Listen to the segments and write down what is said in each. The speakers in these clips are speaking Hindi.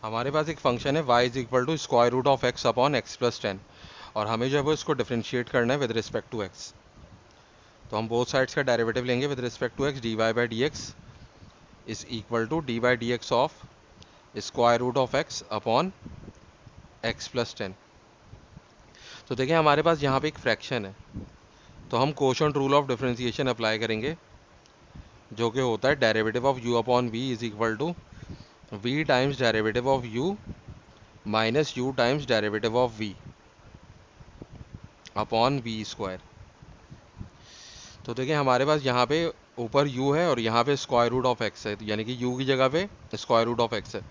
हमारे पास एक फंक्शन है y is equal to square root of x upon x plus 10 और हमें जो है वो इसको डिफरेंशिएट करना है विद रिस्पेक्ट टू x। तो हम बोथ साइड्स का डेरिवेटिव लेंगे with respect to x। dy by d x is equal to d by d x of square root of x upon x plus 10। तो देखिए हमारे पास यहाँ पे एक फ्रैक्शन है, तो हम quotient rule of differentiation apply करेंगे, जो कि होता है derivative of u upon v is equal to v times derivative of u minus u times derivative of v upon v square. तो देखिए हमारे पास यहाँ पे ऊपर u है और यहाँ पे स्क्वायर रूट ऑफ x है, यानी कि u की जगह पे स्क्वायर रूट ऑफ x है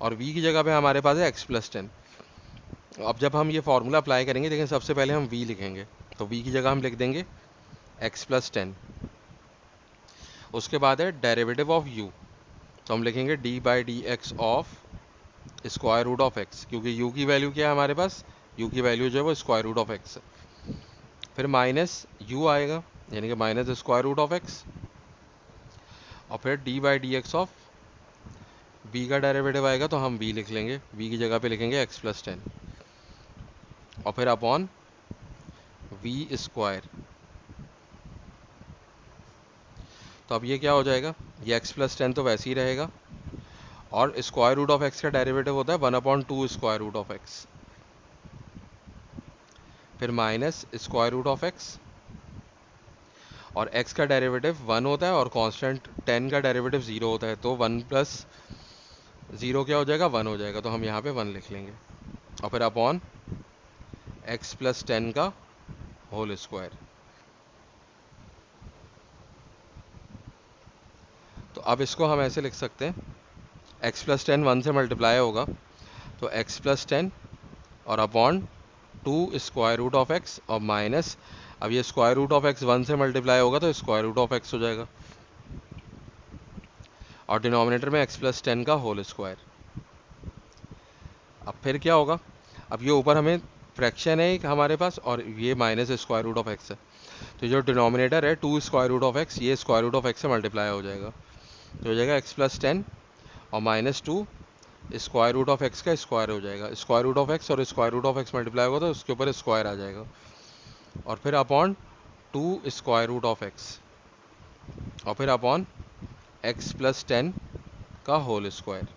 और v की जगह पे हमारे पास है x प्लस 10। अब जब हम ये फार्मूला अप्लाई करेंगे, देखिए सबसे पहले हम v लिखेंगे, तो v की जगह हम लिख देंगे x प्लस 10। उसके बाद है डेरिवेटिव ऑफ u, तो हम लिखेंगे d by d x of square root of x, क्योंकि u की वैल्यू क्या है हमारे पास, u की वैल्यू जो है वो स्क्वायर रूट ऑफ एक्स है। फिर माइनस u आएगा, यानी कि minus square root of x, और फिर d by d x of v का डेरिवेटिव आएगा, तो हम v लिख लेंगे, v की जगह पे लिखेंगे x प्लस 10 और फिर अपॉन v स्क्वायर। तो अब ये क्या हो जाएगा, ये x प्लस 10 तो वैसे ही रहेगा और स्क्वायर रूट ऑफ x का डेरिवेटिव होता है 1/2 स्क्वायर रूट ऑफ x, फिर minus square root of x और x का डेरिवेटिव 1 होता है और कांस्टेंट 10 का डेरिवेटिव 0 होता है, तो 1 प्लस 0 क्या हो जाएगा, 1 हो जाएगा, तो हम यहाँ पे 1 लिख लेंगे और फिर अपॉन x प्लस 10 का होल स्क्वायर। तो अब इसको हम ऐसे लिख सकते हैं, x प्लस 10 1 से मल्टीप्लाई होगा, तो x प्लस 10 और upon 2 square root of x और माइनस, अब ये स्क्वायर रूट ऑफ x 1 से मल्टीप्लाई होगा तो स्क्वायर रूट ऑफ x हो जाएगा और डिनोमिनेटर में x प्लस 10 का होल स्क्वायर। अब फिर क्या होगा, अब ये ऊपर हमें फ्रैक्शन है एक हमारे पास और ये minus square root of x है, तो जो डिनोमिनेटर है 2 स्क्वायर रूट ऑफ x, ये स्क्वायर रूट ऑफ x से मल्टीप्लाई हो जाएगा, तो हो जाएगा x प्लस 10 और minus 2 square root of x का स्क्वायर हो जाएगा। स्क्वायर रूट ऑफ x और square root of x multiply होगा तो उसके ऊपर स्क्वायर आ जाएगा और फिर upon 2 square root of x और फिर अपॉन x प्लस 10 का होल स्क्वायर।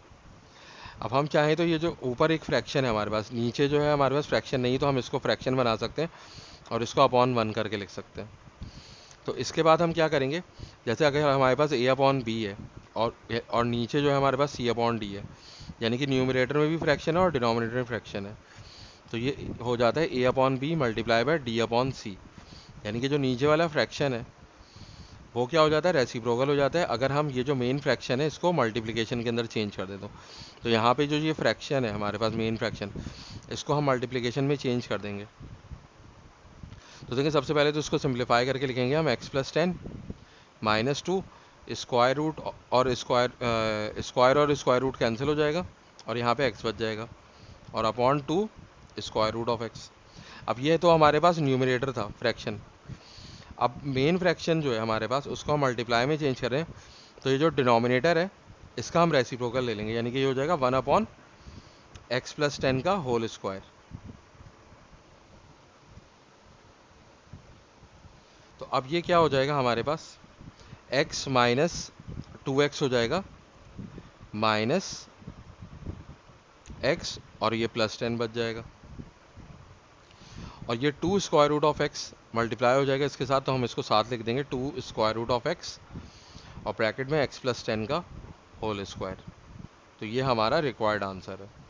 अब हम चाहें तो ये जो ऊपर एक फ्रैक्शन है हमारे पास, नीचे जो है हमारे पास फ्रैक्शन नहीं, तो हम इसको फ्रैक्शन बना सकते हैं और इसको अपॉन 1 करके लिख सकते हैं। तो इसके बाद हम क्या करेंगे, जैसे अगर हमारे पास a अपॉन बी है और नीचे जो है हमारे पास c अपॉन डी है, यानी कि न्यूमरेटर में भी फ्रैक्शन है और डिनोमिनेटर में फ्रैक्शन है, तो ये हो जाता है a upon B multiply by D upon C, यानी कि जो नीचे वाला फ्रैक्शन है वो क्या हो जाता है, रेसिप्रोकल हो जाता है अगर हम ये जो मेन फ्रैक्शन है इसको मल्टीप्लिकेशन के अंदर चेंज कर दें। तो यहाँ पे जो ये फ्रैक्शन है हमारे पास मेन फ्रैक्शन, इसको हम मल्टीप्लिकेशन में चेंज कर देंगे। तो देखिए सबसे पहले तो इसको सिंप्लीफाई करके लिखेंगे हम x plus 10 minus 2 square root और स्क्वायर रूट कैंसिल हो जाएगा और यहाँ पे x बच जाएगा और upon 2 square root of x। अब ये तो हमारे पास न्यूमरेटर था फ्रैक्शन, अब मेन फ्रैक्शन जो है हमारे पास उसको हम मल्टीप्लाई में चेंज कर रहे हैं, तो ये जो डिनोमिनेटर है इसका हम रेसिप्रोकल ले लेंगे, यानी कि ये हो जाएगा 1 अपॉन x प्लस 10 का होल स्क्वायर। तो अब ये क्या हो जाएगा हमारे पास, x माइनस 2x हो जाएगा माइनस x और ये प्लस 10 बच जाएगा और ये 2 square root of x multiply हो जाएगा इसके साथ, तो हम इसको साथ लिख देंगे 2 स्क्वायर रूट ऑफ x और ब्रैकेट में x प्लस 10 का होल स्क्वायर। तो ये हमारा रिक्वायर्ड आंसर है।